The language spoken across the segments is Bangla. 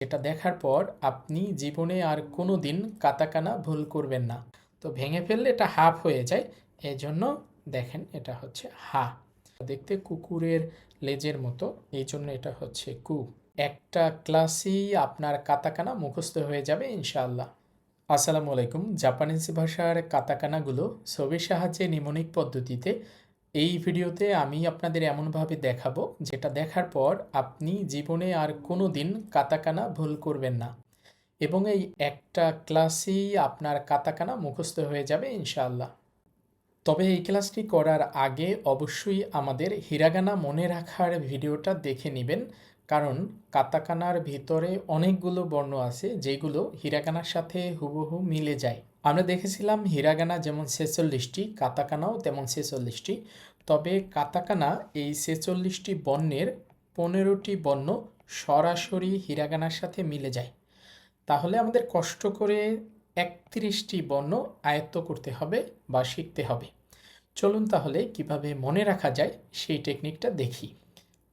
এটা দেখার পর আপনি জীবনে আর কোনো দিন কাতাকানা ভুল করবেন না। তো ভেঙে ফেললে এটা হাফ হয়ে যায়, এজন্য দেখেন এটা হচ্ছে হা। দেখতে কুকুরের লেজের মতো, এই জন্য এটা হচ্ছে কু। একটা ক্লাসই আপনার কাতাকানা মুখস্থ হয়ে যাবে ইনশাআল্লাহ। আসসালামু আলাইকুম। জাপানিজ ভাষার কাতাকানাগুলো ছবির সাহায্যে নিমোনিক পদ্ধতিতে এই ভিডিওতে আমি আপনাদের এমনভাবে দেখাবো যেটা দেখার পর আপনি জীবনে আর কোনো দিন কাতাকানা ভুল করবেন না, এবং এই একটা ক্লাসেই আপনার কাতাকানা মুখস্থ হয়ে যাবে ইনশাআল্লাহ। তবে এই ক্লাসটি করার আগে অবশ্যই আমাদের হিরাগানা মনে রাখার ভিডিওটা দেখে নেবেন, কারণ কাতাকানার ভিতরে অনেকগুলো বর্ণ আছে যেগুলো হিরাগানার সাথে হুবহু মিলে যায়। আমরা দেখেছিলাম হিরাগানা যেমন 46টি, কাতাকানাও তেমন 46টি। তবে কাতাকানা এই 46টি বর্ণের 15টি বর্ণ সরাসরি হিরাগানার সাথে মিলে যায়। তাহলে আমাদের কষ্ট করে 31টি বর্ণ আয়ত্ত করতে হবে বা শিখতে হবে। চলুন তাহলে কিভাবে মনে রাখা যায় সেই টেকনিকটা দেখি।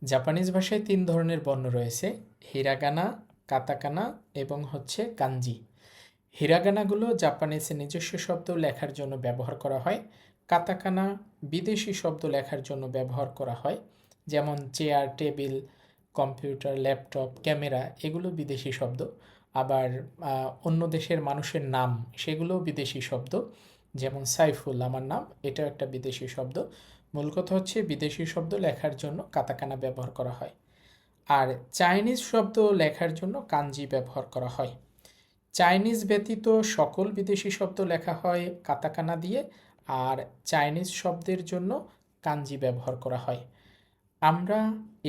জাপানিজ ভাষায় 3 ধরনের বর্ণ রয়েছে: হিরাগানা, কাতাকানা এবং হচ্ছে কাঞ্জি। হিরাগানাগুলো জাপানিজের নিজস্ব শব্দ লেখার জন্য ব্যবহার করা হয়। কাতাকানা বিদেশি শব্দ লেখার জন্য ব্যবহার করা হয়, যেমন chair, table, computer, laptop, camera, এগুলো বিদেশি শব্দ। আবার অন্য দেশের মানুষের নাম, সেগুলোও বিদেশি শব্দ, যেমন সাইফুল আমার নাম, এটাও একটা বিদেশি শব্দ। মূল কথা হচ্ছে বিদেশি শব্দ লেখার জন্য কাতাকানা ব্যবহার করা হয়। আর চাইনিজ শব্দ লেখার জন্য কাঞ্জি ব্যবহার করা হয়। চাইনিজ ব্যতীত সকল বিদেশি শব্দ লেখা হয় কাতাকানা দিয়ে, আর চাইনিজ শব্দের জন্য কাঞ্জি ব্যবহার করা হয়। আমরা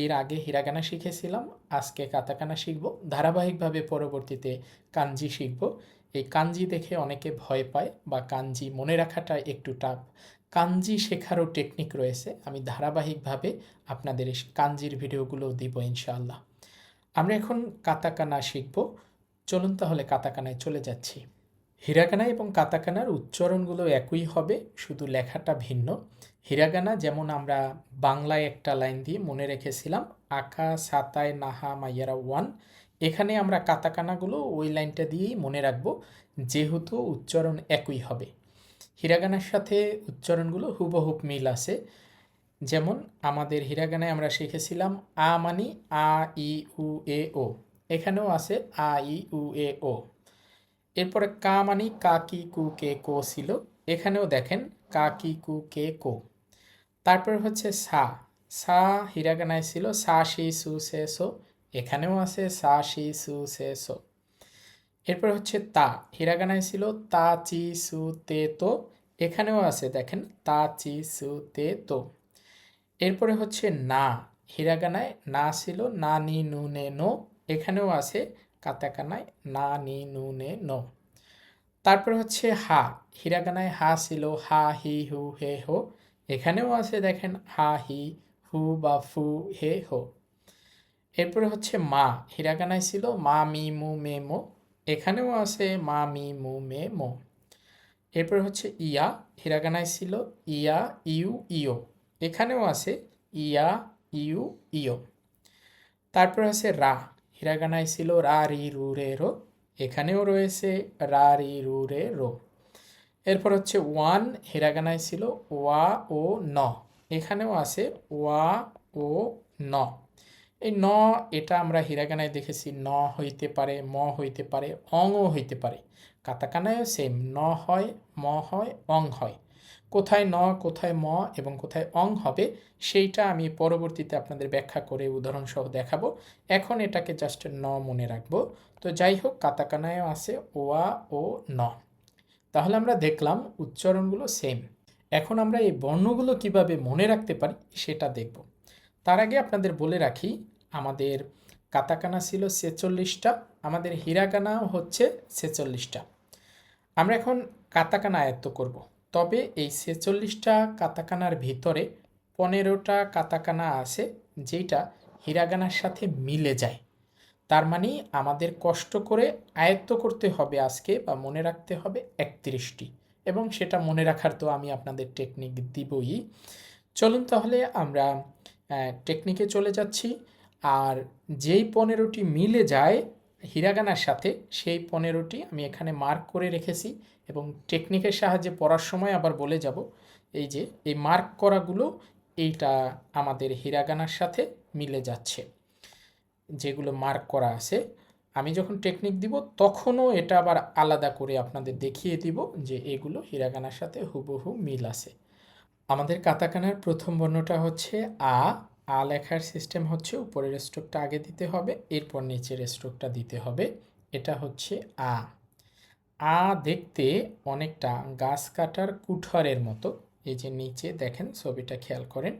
এর আগে হিরাগানা শিখেছিলাম, আজকে কাতাকানা শিখব, ধারাবাহিকভাবে পরবর্তীতে কাঞ্জি শিখব। এই কাঞ্জি দেখে অনেকে ভয় পায় বা কাঞ্জি মনে রাখাটা একটু টাফ। কাঞ্জি শেখারও টেকনিক রয়েছে, আমি ধারাবাহিকভাবে আপনাদের এই কাঞ্জির ভিডিওগুলো দিব ইনশাআল্লাহ। আমরা এখন কাতাকানা শিখব। চলুন তাহলে কাতাকানায় চলে যাচ্ছি। হিরাগানা এবং কাতাকানার উচ্চারণগুলো একই হবে, শুধু লেখাটা ভিন্ন। হিরাগানা যেমন আমরা বাংলায় একটা লাইন দিয়ে মনে রেখেছিলাম, আকা সাতায় নাহা মাইয়ারা ওয়ান, এখানে আমরা কাতাকানাগুলো ওই লাইনটা দিয়েই মনে রাখবো, যেহেতু উচ্চারণ একই হবে। হিরাগানার সাথে উচ্চারণগুলো হুবহুব মিল আছে। যেমন আমাদের হিরাগানায় আমরা শিখেছিলাম আ মানি আ, ই, উ, এ, ও, এখানেও আছে আ, ই, উ, এ, ও। এরপরে কা মানি কা, কি, কু, কে, কো ছিল, এখানেও দেখেন কা, কি, কু, কে, কো। তারপর হচ্ছে সা, সা হিরাগানায় ছিল সা, শি, সু, সে, সো, এখানেও আছে সা, শি, সু, সে, সো। এরপর হচ্ছে তা, হিরাগানায় ছিল তা, চি, সু, তে, তো, এখানেও আছে দেখেন তা, চি, সু, তে, তো। এরপরে হচ্ছে না, হিরাগানায় না ছিল না, নি, নু, নে, নো, এখানেও আছে কাতাকানায় না, নি, নু, নে, নো। তারপর হচ্ছে হা, হিরাগানায় হা ছিল হা, হি, হু, হে, হো, এখানেও আছে দেখেন হা, হি, হু বা ফু, হে, হো। এরপরে হচ্ছে মা, হিরাগানায় ছিল মা, মি, মু, মে, মো, এখানেও আছে মা, মি, মু, মে, মো। এরপরে হচ্ছে ইয়া, হিরাগানায় ছিল ইয়া, ইউ, ইও, এখানেও আছে ইয়া, ইউ, ইও। তারপর আছে রা, হিরাগানায় ছিল রা, রি, রু, রে, রো, এখানেও রয়েছে রা, রি, রু, রে, রো। এরপর হচ্ছে ওয়ান, হিরাগানায় ছিল ওয়া, ও, ন, এখানেও আছে ওয়া, ও, ন। এই ন, এটা আমরা হিরাগানায় দেখেছি ন হইতে পারে, ম হইতে পারে, অংও হইতে পারে। কাতাকানায়ও সেম, ন হয়, ম হয়, অং হয়। কোথায় ন, কোথায় ম এবং কোথায় অং হবে সেইটা আমি পরবর্তীতে আপনাদের ব্যাখ্যা করে উদাহরণসহ দেখাবো। এখন এটাকে জাস্ট ন মনে রাখবো। তো যাই হোক, কাতাকানায়ও আছে ওয়া, ও, ন। তাহলে আমরা দেখলাম উচ্চারণগুলো সেম। এখন আমরা এই বর্ণগুলো কিভাবে মনে রাখতে পারি সেটা দেখব। তার আগে আপনাদের বলে রাখি, আমাদের কাতাকানা ছিল 46টা, আমাদের হিরাগানাও হচ্ছে 46টা। আমরা এখন কাতাকানা আয়ত্ত করব। তবে এই 46টা কাতাকানার ভিতরে 15টা কাতাকানা আছে যেটা হিরাগানার সাথে মিলে যায়। তার মানে আমাদের কষ্ট করে আয়ত্ত করতে হবে আজকে বা মনে রাখতে হবে 31টি, এবং সেটা মনে রাখার তো আমি আপনাদের টেকনিক দিবই। চলুন তাহলে আমরা টেকনিকে চলে যাচ্ছি। আর যেই 15টি মিলে যায় হিরাগানার সাথে সেই 15টি আমি এখানে মার্ক করে রেখেছি এবং টেকনিকের সাহায্যে পড়ার সময় আবার বলে যাব। এই যে এই মার্ক করাগুলো এইটা আমাদের হিরাগানার সাথে মিলে যাচ্ছে, যেগুলো মার্ক করা আছে। আমি যখন টেকনিক দিব তখনও এটা আবার আলাদা করে আপনাদের দেখিয়ে দিব যে এগুলো হিরাগানার সাথে হুবহু মিল আছে। আমাদের কাতাকানার প্রথম বর্ণটা হচ্ছে আ। আ লেখার সিস্টেম হচ্ছে উপরের স্ট্রোকটা আগে দিতে হবে, এরপর নিচের স্ট্রোকটা দিতে হবে। এটা হচ্ছে আ। আ দেখতে অনেকটা গাছ কাটার কুঠারের মতো। এই যে নিচে দেখেন, ছবিটা খেয়াল করেন,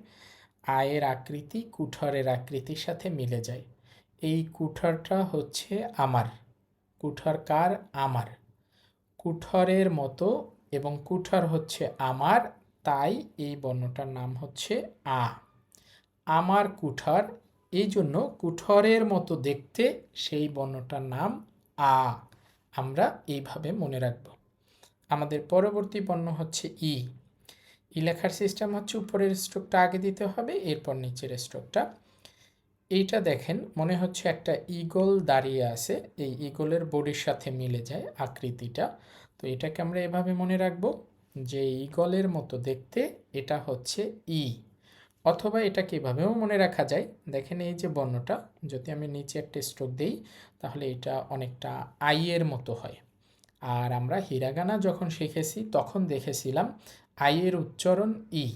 আয়ের আকৃতি কুঠারের আকৃতির সাথে মিলে যায়। এই কুঠারটা হচ্ছে আমার। কুঠার কার? আমার। কুঠারের মতো এবং কুঠার হচ্ছে আমার, তাই এই বর্ণটার নাম হচ্ছে আ। আমার কুঠার, এই জন্য কুঠারের মতো দেখতে, সেই বর্ণটার নাম আ। আমরা এইভাবে মনে রাখব। আমাদের পরবর্তী বর্ণ হচ্ছে ই। ই লেখার সিস্টেম হচ্ছে উপরের স্ট্রোকটা আগে দিতে হবে, এরপর নিচের স্ট্রোকটা। এইটা দেখেন, মনে হচ্ছে একটা ঈগল দাঁড়িয়ে আছে, এই ঈগলের বডির সাথে মিলে যায় আকৃতিটা। তো এটাকে আমরা এভাবে মনে রাখব যে ঈগলের মতো দেখতে, এটা হচ্ছে ই। অথবা এটাকে এভাবেও মনে রাখা যায়, দেখেন এই যে বর্ণটা, যদি আমি নিচে একটা স্ট্রোক দিই তাহলে এটা অনেকটা আইয়ের মতো হয়। আর আমরা হিরাগানা যখন শিখেছি তখন দেখেছিলাম আইয়ের উচ্চারণ ই।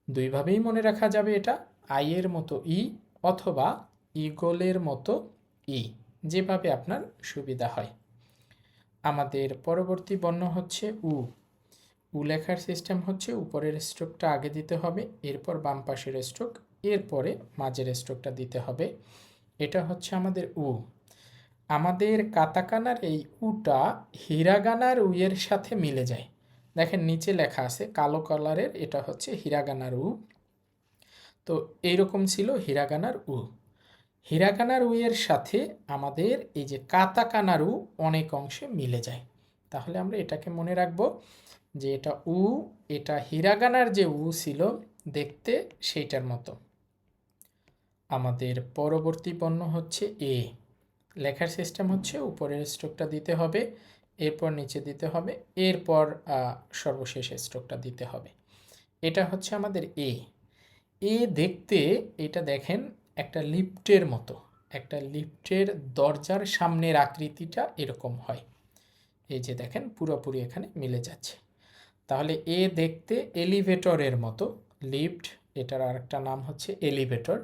দুইভাবেই মনে রাখা যাবে এটা, আইয়ের মতো ই অথবা ঈগলের মতো ই, যেভাবে আপনার সুবিধা হয়। আমাদের পরবর্তী বর্ণ হচ্ছে উ। উ লেখার সিস্টেম হচ্ছে উপরের স্ট্রোকটা আগে দিতে হবে, এরপর বাম পাশের স্ট্রোক, এরপরে মাঝের স্ট্রোকটা দিতে হবে। এটা হচ্ছে আমাদের উ। আমাদের কাতাকানার এই উটা হিরাগানার উয়ের সাথে মিলে যায়। দেখেন নিচে লেখা আছে কালো কালারের, এটা হচ্ছে হিরাগানার উ। তো এইরকম ছিল হিরাগানার উ। হিরাগানার উয়ের সাথে আমাদের এই যে কাতাকানার উ অনেক অংশে মিলে যায়। তাহলে আমরা এটাকে মনে রাখব যে এটা উ, এটা হিরাগানার যে উ ছিল দেখতে সেইটার মতো। আমাদের পরবর্তী বর্ণ হচ্ছে এ। লেখার সিস্টেম হচ্ছে উপরের স্ট্রোকটা দিতে হবে, এরপর নিচে দিতে হবে, এরপর সর্বশেষ স্ট্রোকটা দিতে হবে। এটা হচ্ছে আমাদের এ। এ দেখতে, এটা দেখেন একটা লিফটের মতো, একটা লিফটের দরজার সামনের আকৃতিটা এরকম হয়। এই যে দেখেন পুরোপুরি এখানে মিলে যাচ্ছে। তাহলে এ দেখতে এলিভেটরের মতো, লিফট এটার আরেকটা নাম হচ্ছে এলিভেটর।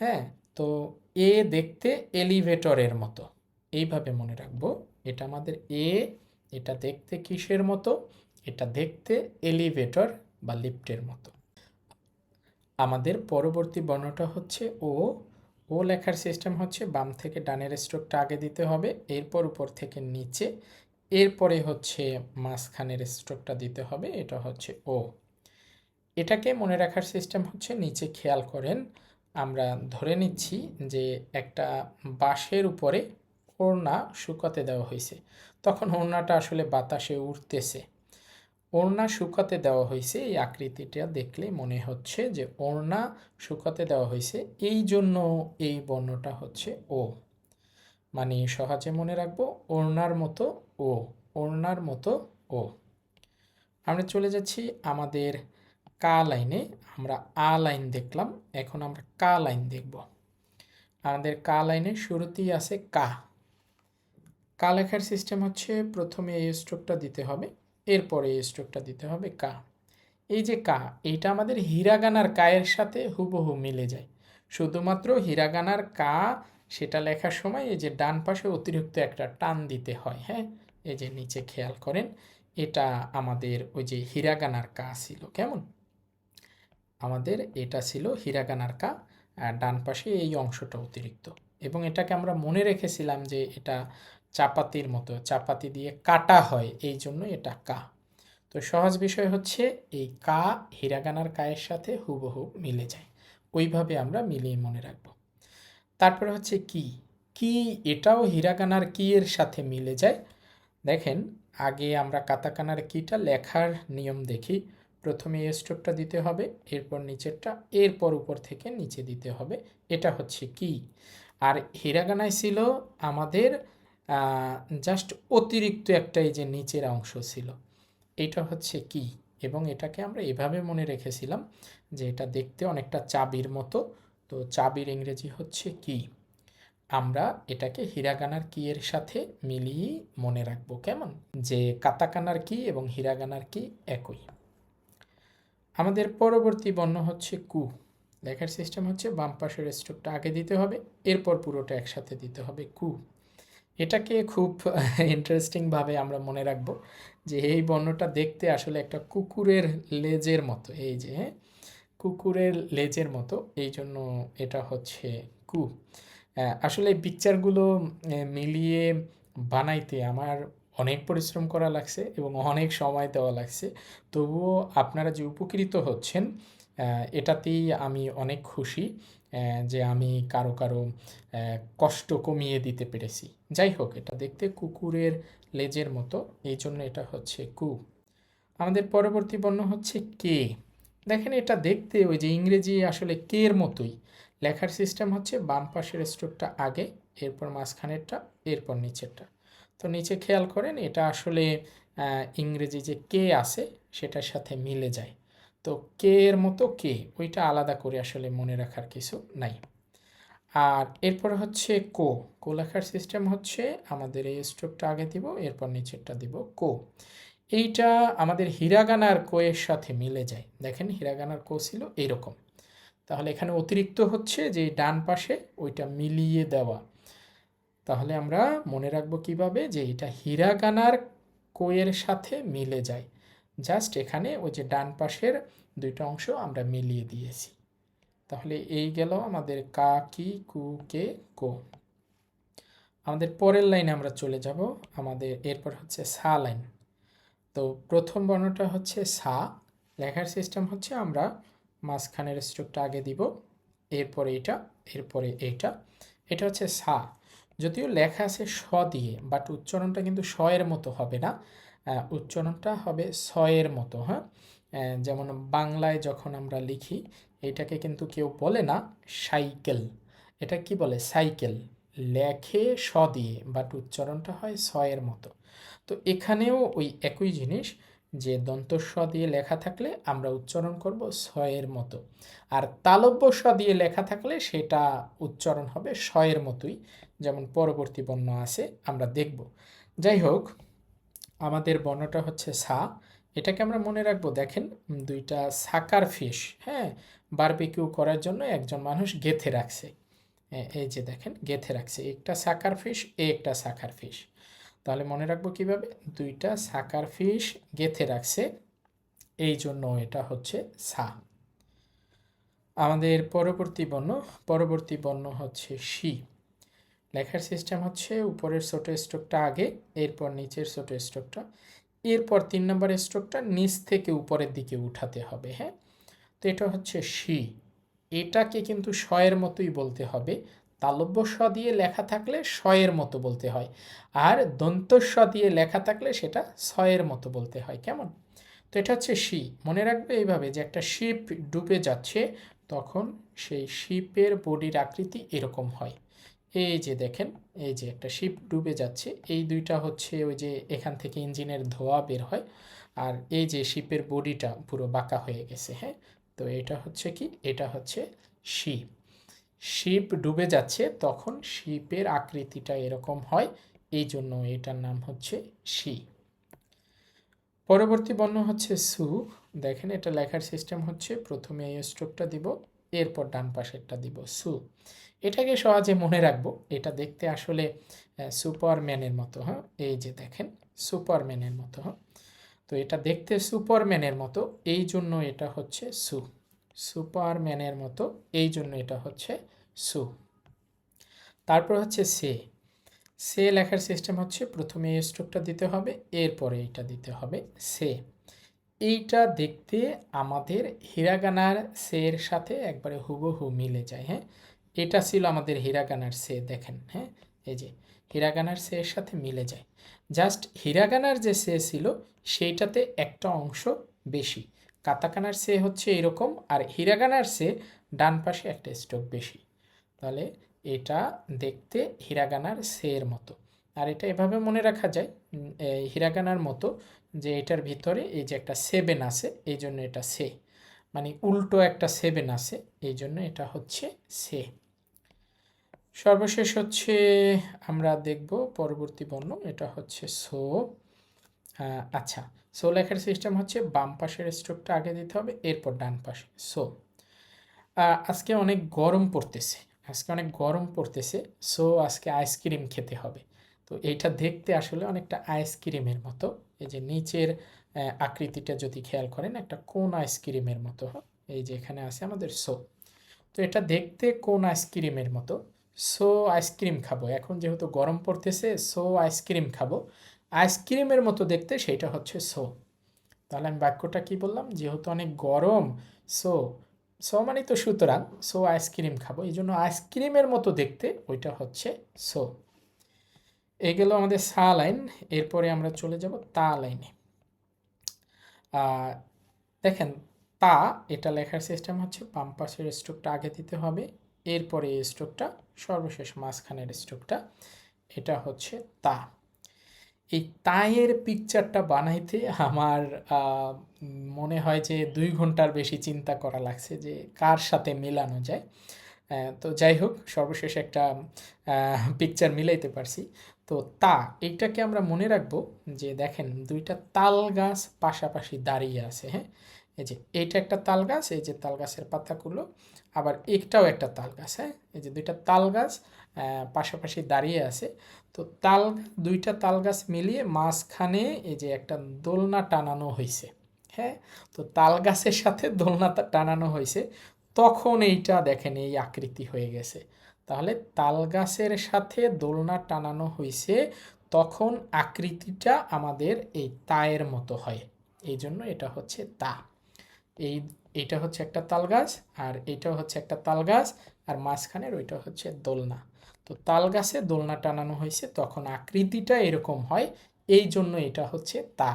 হ্যাঁ, তো এ দেখতে এলিভেটরের মতো, এইভাবে মনে রাখবো। এটা আমাদের এ, এটা দেখতে কিসের মতো? এটা দেখতে এলিভেটর বা লিফটের মতো। আমাদের পরবর্তী বর্ণটা হচ্ছে ও। ও লেখার সিস্টেম হচ্ছে বাম থেকে ডানের স্ট্রোকটা আগে দিতে হবে, এরপর উপর থেকে নিচে, এরপরে হচ্ছে মাঝখানের স্ট্রোকটা দিতে হবে। এটা হচ্ছে ও। এটাকে মনে রাখার সিস্টেম হচ্ছে, নিচে খেয়াল করেন, আমরা ধরে নিচ্ছি যে একটা বাঁশের উপরে ওড়না শুকাতে দেওয়া হয়েছে, তখন ওড়নাটা আসলে বাতাসে উড়তেছে। ওড়না শুকাতে দেওয়া হয়েছে, এই আকৃতিটা দেখলে মনে হচ্ছে যে ওড়না শুকাতে দেওয়া হয়েছে, এই জন্য এই বর্ণটা হচ্ছে ও। মানে সহজে মনে রাখবো, ওড়নার মতো ও, ওড়নার মতো ও। আমরা চলে যাচ্ছি আমাদের কা লাইনে। আমরা আ লাইন দেখলাম, এখন আমরা কা লাইন দেখব। আমাদের কা লাইনের শুরুতেই আছে কা। কা লেখার সিস্টেম হচ্ছে প্রথমে এই স্ট্রোকটা দিতে হবে, এরপরে এই স্ট্রোকটা দিতে হবে কা। এই যে কা, এইটা আমাদের হিরাগানার কায়ের সাথে হুবহু মিলে যায়। শুধুমাত্র হিরাগানার কা, সেটা লেখার সময় এই যে ডান পাশে অতিরিক্ত একটা টান দিতে হয়। হ্যাঁ, এই যে নিচে খেয়াল করেন, এটা আমাদের ওই যে হিরাগানার কা ছিল, কেমন? আমাদের এটা ছিল হিরাগানার কা, আর ডান পাশে এই অংশটা অতিরিক্ত। এবং এটাকে আমরা মনে রেখেছিলাম যে এটা চাপাতির মতো, চাপাতি দিয়ে কাটা হয়, এই জন্য এটা কা। তো সহজ বিষয় হচ্ছে এই কা হিরাগানার কায়ের সাথে হুবহু মিলে যায়, ওইভাবে আমরা মিলিয়ে মনে রাখব। তারপরে হচ্ছে কি। কি, এটাও হিরাগানার কি এর সাথে মিলে যায়। দেখেন, আগে আমরা কাতাকানার কিটা লেখার নিয়ম দেখি। প্রথমে এই স্ট্রোকটা দিতে হবে, এরপর নিচেরটা, এরপর উপর থেকে নিচে দিতে হবে। এটা হচ্ছে কি। আর হিরাগানায় ছিল আমাদের জাস্ট অতিরিক্ত একটা এই যে নিচের অংশ ছিল, এটা হচ্ছে কি, এবং এটাকে আমরা এভাবে মনে রেখেছিলাম যে এটা দেখতে অনেকটা চাবির মতো। তো চাবির ইংরেজি হচ্ছে কি। আমরা এটাকে হিরাগানার কি এর সাথে মিলিয়ে মনে রাখবো, কেমন, যে কাতাকানার কি এবং হিরাগানার কি একই। আমাদের পরবর্তী বর্ণ হচ্ছে কু। লেখার সিস্টেম হচ্ছে বাম পাশের স্ট্রোকটা আগে দিতে হবে, এরপর পুরোটা একসাথে দিতে হবে কু। এটাকে খুব ইন্টারেস্টিংভাবে আমরা মনে রাখবো যে এই বর্ণটা দেখতে আসলে একটা কুকুরের লেজের মতো, এই যে কুকুরের লেজের মতো, এই জন্য এটা হচ্ছে কু। আসলে এই পিকচারগুলো মিলিয়ে বানাইতে আমার অনেক পরিশ্রম করা লাগছে এবং অনেক সময় দেওয়া লাগছে। তবুও আপনারা যে উপকৃত হচ্ছেন, এটাতেই আমি অনেক খুশি যে আমি কারো কষ্ট কমিয়ে দিতে পেরেছি। যাই হোক, এটা দেখতে কুকুরের লেজের মতো, এই জন্য এটা হচ্ছে কু। আমাদের পরবর্তী বর্ণ হচ্ছে কে। দেখেন এটা দেখতে ওই যে ইংরেজি আসলে কে এর মতোই। লেখার সিস্টেম হচ্ছে বাম পাশের স্ট্রোকটা আগে, এরপর মাঝখানেরটা, এরপর নিচেরটা। তো নিচে খেয়াল করেন এটা আসলে ইংরেজি যে কে আছে সেটার সাথে মিলে যায়। তো কে এর মতো কে, ওইটা আলাদা করে আসলে মনে রাখার কিছু নাই। আর এরপর হচ্ছে কো। কো লেখার সিস্টেম হচ্ছে আমাদের এই স্ট্রোকটা আগে দিব, এরপর নিচেরটা দিব কো। এইটা আমাদের হিরাগানার কো এর সাথে মিলে যায়। দেখেন হিরাগানার কো ছিল এইরকম, তাহলে এখানে অতিরিক্ত হচ্ছে যে ডান পাশে ওইটা মিলিয়ে দেওয়া। তাহলে আমরা মনে রাখবো কিভাবে, যে এটা হিরাগানার কো এর সাথে মিলে যায়। জাস্ট এখানে ওই যে ডান পাশের দুইটা অংশ আমরা মিলিয়ে দিয়েছি। তাহলে এই গেল আমাদের কা, কি, কু, কে, কো। আমাদের পরের লাইনে আমরা চলে যাব। আমাদের এরপর হচ্ছে সা লাইন। তো প্রথম বর্ণটা হচ্ছে সা। লেখার সিস্টেম হচ্ছে আমরা মাঝখানের স্ট্রোকটা আগে দিব, এরপরে এইটা, এরপরে এইটা। এটা হচ্ছে সা। যদিও লেখা আছে স দিয়ে, বাট উচ্চারণটা কিন্তু স এর মতো হবে না, উচ্চারণটা হবে স এর মতো। হ্যাঁ, যেমন বাংলায় যখন আমরা লিখি, এটাকে কিন্তু কেউ বলে না সাইকেল, এটা কি বলে সাইকেল, লেখে স দিয়ে, বাট উচ্চারণটা হয় স এর মতো। তো এখানেও ওই একই জিনিস, যে দন্ত স দিয়ে লেখা থাকলে আমরা উচ্চারণ করব স এর মতো, আর তালব্য স দিয়ে লেখা থাকলে সেটা উচ্চারণ হবে স এর মতোই, যেমন পরবর্তী বর্ণ আছে আমরা দেখব। যাই হোক, আমাদের বর্ণটা হচ্ছে সা। এটাকে আমরা মনে রাখবো, দেখেন দুইটা সাকার ফিশ, হ্যাঁ, বারবিকিউ করার জন্য একজন মানুষ গেথে রাখছে। এই যে দেখেন গেথে রাখছে, একটা সাকার ফিশ, একটা সাকার ফিশ। তাহলে মনে রাখবো কিভাবে, দুইটা সাকার ফিশ গেথে রাখছে, এই জন্য এটা হচ্ছে সা। আমাদের পরবর্তী বর্ণ হচ্ছে শি। লেখার সিস্টেম হচ্ছে উপরের ছোট স্ট্রোকটা আগে, এরপর নিচের ছোট স্ট্রোকটা, এরপর 3 নম্বর স্ট্রোকটা নিচ থেকে উপরের দিকে উঠাতে হবে। হ্যাঁ, তো এটা হচ্ছে শি। এটাকে কিন্তু স এর মতোই বলতে হবে। তালব্য স দিয়ে লেখা থাকলে স এর মতো বলতে হয়, আর দন্ত স দিয়ে লেখা থাকলে সেটা স এর মতো বলতে হয়, কেমন। তো এটা হচ্ছে শি। মনে রাখবে এইভাবে, যে একটা শিপ ডুবে যাচ্ছে, তখন সেই শিপের বডির আকৃতি এরকম হয়। এই যে দেখেন, এই যে একটা শিপ ডুবে যাচ্ছে, এই দুইটা হচ্ছে ওই যে এখান থেকে ইঞ্জিনের ধোঁয়া বের হয়, আর এই যে শিপের বডিটা পুরো বাঁকা হয়ে গেছে। হ্যাঁ, তো এটা হচ্ছে কি, এটা হচ্ছে শিপ। শিপ ডুবে যাচ্ছে তখন শিপের আকৃতিটা এরকম হয়, এই জন্য এটার নাম হচ্ছে শি। পরবর্তী বর্ণ হচ্ছে সু। দেখেন এটা লেখার সিস্টেম হচ্ছে প্রথমে এই স্ট্রোকটা দিব, এরপর ডান পাশেরটা দিব সু। এটাকে সহজে মনে রাখবো, এটা দেখতে আসলে সুপারম্যানের মতো। হ্যাঁ, এই যে দেখেন সুপারম্যানের মতো। হ্যাঁ, তো এটা দেখতে সুপারম্যানের মতো, এই জন্য এটা হচ্ছে সু। সুপারম্যানের মতো, এই জন্য এটা হচ্ছে সু। তারপর হচ্ছে সে। সে লেখার সিস্টেম হচ্ছে প্রথমে এই স্ট্রোকটা দিতে হবে, এরপরে এইটা দিতে হবে সে। এইটা দেখতে আমাদের হিরাগানার সে এর সাথে একবারে হুবহু মিলে যায়। হ্যাঁ, এটা ছিল আমাদের হিরাগানার সে, দেখেন। হ্যাঁ, এই যে হিরাগানার সে এর সাথে মিলে যায়। জাস্ট হিরাগানার যে সে ছিল সেইটাতে একটা অংশ বেশি, কাতাকানার সে হচ্ছে এরকম, আর হিরাগানার সে ডান পাশে একটা স্ট্রোক বেশি। তাহলে এটা দেখতে হিরাগানার সের মতো। আর এটা এভাবে মনে রাখা যায় হিরাগানার মতো, যে এটার ভিতরে এই যে একটা সেভেন আছে, এই জন্য এটা সে, মানে উল্টো একটা সেভেন আছে, এই জন্য এটা হচ্ছে সে। সর্বশেষ হচ্ছে আমরা দেখব পরবর্তী বর্ণ, এটা হচ্ছে সো। আচ্ছা, সো লেখার সিস্টেম হচ্ছে বাম পাশের স্ট্রোকটা আগে দিতে হবে, এরপর ডান পাশে সো। আজকে অনেক গরম পড়তেছে, সো আজকে আইসক্রিম খেতে হবে। তো এইটা দেখতে আসলে অনেকটা আইসক্রিমের মতো, এই যে নিচের আকৃতিটা যদি খেয়াল করেন একটা কোন আইসক্রিমের মতো, এই যে এখানে আছে আমাদের সো। তো এটা দেখতে কোন আইসক্রিমের মতো, সো আইসক্রিম খাবো, এখন যেহেতু গরম পড়তেছে সো আইসক্রিম খাবো, আইসক্রিমের মতো দেখতে, সেইটা হচ্ছে সো। তাহলে আমি বাক্যটা কি বললাম, যেহেতু অনেক গরম, সো, সো মানে তো সুতরাং, সো আইসক্রিম খাবো, এই জন্য আইসক্রিমের মতো দেখতে, ওইটা হচ্ছে সো। এই গেল আমাদের সা লাইন। এরপরে আমরা চলে যাব তা লাইনে। দেখেন তা, এটা লেখার সিস্টেম হচ্ছে বাম পাশের স্ট্রোকটা আগে দিতে হবে, এরপরে এই স্ট্রোকটা, সর্বশেষ মাঝখানের স্ট্রোকটা, এটা হচ্ছে তা। এই তায়ের পিকচারটা বানাইতে আমার মনে হয় যে 2 ঘন্টার বেশি চিন্তা করা লাগছে যে কার সাথে মেলানো যায়। তো যাই হোক, সর্বশেষ একটা পিকচার মিলাইতে পারছি। তো তা, এইটাকে আমরা মনে রাখবো যে দেখেন দুইটা তাল গাছ পাশাপাশি দাঁড়িয়ে আছে, হ্যাঁ, এই যে এইটা একটা তাল গাছ, এই যে তাল গাছের পাতাগুলো, আবার একটাও একটা তাল গাছ, হ্যাঁ, এই যে দুইটা তাল গাছ পাশাপাশি দাঁড়িয়ে আছে। তো দুইটা তাল গাছ মিলিয়ে মাঝখানে এই যে একটা দোলনা টানানো হয়েছে, হ্যাঁ, তো তাল গাছের সাথে দোলনা টানানো হয়েছে, তখন এইটা দেখেন এই আকৃতি হয়ে গেছে। তাহলে তাল গাছের সাথে দোলনা টানানো হয়েছে, তখন আকৃতিটা আমাদের এই তায়ের মতো হয়, এই জন্য এটা হচ্ছে তা। এইটা হচ্ছে একটা তাল গাছ, আর এইটাও হচ্ছে একটা তাল গাছ, আর মাঝখানের ওইটা হচ্ছে দোলনা। তো তাল গাছে দোলনা টানানো হয়েছে, তখন আকৃতিটা এরকম হয়, এই জন্য এটা হচ্ছে তা।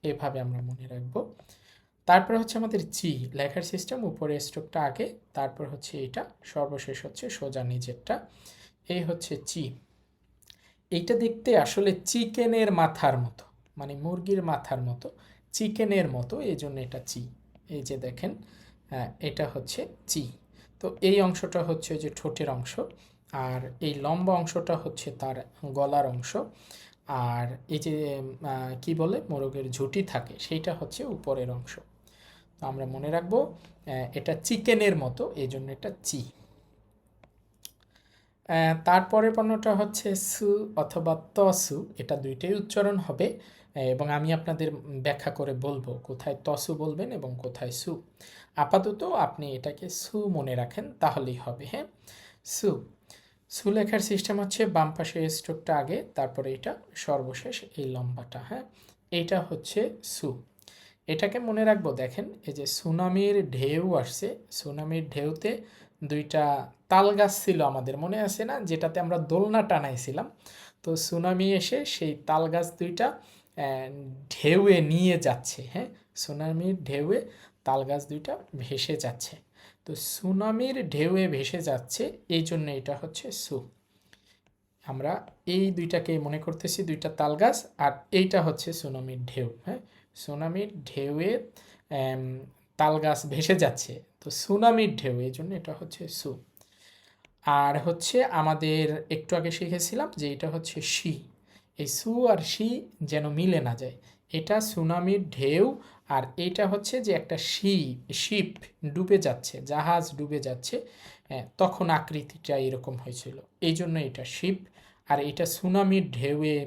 এভাবে আমরা মনে রাখবো। তারপরে হচ্ছে আমাদের চি লেখার সিস্টেম, উপরে স্ট্রোকটা আগে, তারপর হচ্ছে এটা, সর্বশেষ হচ্ছে সোজা নিচেরটা, এই হচ্ছে চি। এইটা দেখতে আসলে চিকেনের মাথার মতো, মানে মুরগির মাথার মতো, চিকেনের মতো, এই জন্য এটা চি। এই যে দেখেন, এটা হচ্ছে চি। তো এই অংশটা হচ্ছে যে ঠোঁটের অংশ, আর এই লম্বা অংশটা হচ্ছে তার গলার অংশ, আর এই যে কি বলে মোরগের ঝুঁটি থাকে, সেইটা হচ্ছে উপরের অংশ। তো আমরা মনে রাখবো এটা চিকেনের মতো, এই জন্য এটা চি। তারপরের পণ্যটা হচ্ছে সু অথবা তসু, এটা দুইটাই উচ্চারণ হবে, এবং আমি আপনাদের ব্যাখ্যা করে বলবো কোথায় তসু বলবেন এবং কোথায় সু। আপাতত আপনি এটাকে সু মনে রাখেন, তাহলেই হবে, হ্যাঁ। সু, সু লেখার সিস্টেম হচ্ছে বাম পাশে স্ট্রোকটা আগে, তারপরে এটা, সর্বশেষ এই লম্বাটা, হ্যাঁ, এইটা হচ্ছে সু। এটাকে মনে রাখবো, দেখেন এই যে সুনামির ঢেউ আসছে, সুনামির ঢেউতে দুইটা তাল গাছ ছিল আমাদের, মনে আছে না, যেটাতে আমরা দোলনা টানাইছিলাম। তো সুনামি এসে সেই তাল গাছ দুইটা ঢেউয়ে নিয়ে যাচ্ছে, হ্যাঁ, সুনামির ঢেউয়ে তাল গাছ দুইটা ভেসে যাচ্ছে। তো সুনামির ঢেউয়ে ভেসে যাচ্ছে, এই জন্য এটা হচ্ছে সু। আমরা এই দুইটাকে মনে করতেছি দুইটা তাল গাছ, আর এইটা হচ্ছে সুনামির ঢেউ, হ্যাঁ, সুনামির ঢেউয়ে তাল গাছ ভেসে যাচ্ছে, তো সুনামির ঢেউ, এই জন্য এটা হচ্ছে সু। আর হচ্ছে আমাদের একটু আগে শিখেছিলাম যে এটা হচ্ছে শি, এই সু আর শি যেন মিলে না যায়, এটা সুনামির ঢেউ, আর এইটা হচ্ছে যে একটা শিপ ডুবে যাচ্ছে, জাহাজ ডুবে যাচ্ছে, তখন আকৃতিটা এরকম হয়েছিল, এই জন্য এটা শিপ। আর এটা সুনামির ঢেউয়ে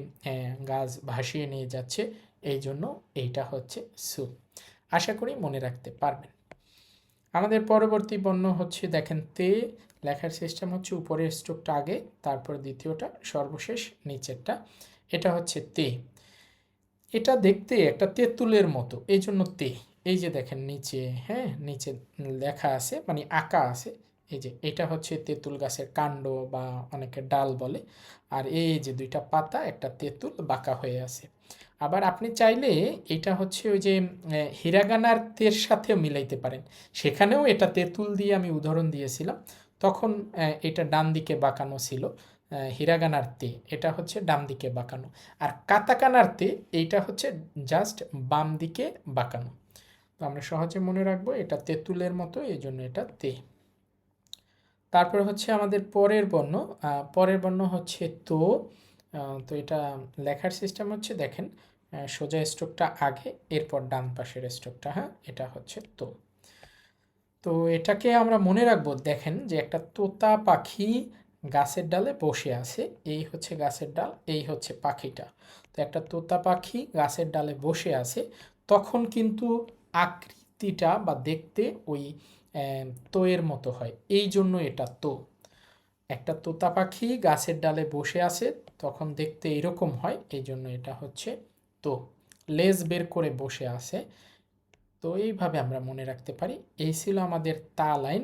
গাছ ভাসিয়ে নিয়ে যাচ্ছে, এই জন্য এইটা হচ্ছে সু। আশা করি মনে রাখতে পারবেন। আমাদের পরবর্তী বর্ণ হচ্ছে দেখেন তে, লেখার সিস্টেম হচ্ছে উপরের স্ট্রোকটা আগে, তারপর দ্বিতীয়টা, সর্বশেষ নিচেরটা, এটা হচ্ছে তে। এটা দেখতে একটা তেঁতুলের মতো, এই জন্য তে। এই যে দেখেন নিচে, হ্যাঁ, নিচে লেখা আছে, মানে আঁকা আছে, এই যে এটা হচ্ছে তেঁতুল গাছের কাণ্ড বা অনেকে ডাল বলে, আর এই যে দুইটা পাতা, একটা তেঁতুল বাঁকা হয়ে আছে। আবার আপনি চাইলে এটা হচ্ছে ওই যে হিরাগানার তের সাথেও মিলাইতে পারেন, সেখানেও এটা তেঁতুল দিয়ে আমি উদাহরণ দিয়েছিলাম। তখন এটা ডান দিকে বাঁকানো ছিল। হিরাগানার তে এটা হচ্ছে ডান দিকে বাঁকানো, আর কাতাকানার তে এইটা হচ্ছে জাস্ট বাম দিকে বাঁকানো। তো আমরা সহজে মনে রাখবো এটা তেঁতুলের মতো, এই জন্য এটা তে। তারপরে হচ্ছে আমাদের পরের বর্ণ হচ্ছে তো। তো এটা লেখার সিস্টেম হচ্ছে দেখেন, সোজা স্ট্রোকটা আগে, এরপর ডান পাশের স্ট্রোকটা, হ্যাঁ এটা হচ্ছে তো। তো এটাকে আমরা মনে রাখবো, দেখেন যে একটা তোতা পাখি গাছের ডালে বসে আছে, এই হচ্ছে গাছের ডাল, এই হচ্ছে পাখিটা। তো একটা তোতা পাখি গাছের ডালে বসে আছে, তখন কিন্তু আকৃতিটা বা দেখতে ওই তোয়ের মতো হয়, এই জন্য এটা তো। একটা তোতা পাখি গাছের ডালে বসে আছে, তখন দেখতে এরকম হয়, এই জন্য এটা হচ্ছে তো। লেজ বের করে বসে আছে। তো এইভাবে আমরা মনে রাখতে পারি। এই ছিল আমাদের তা লাইন।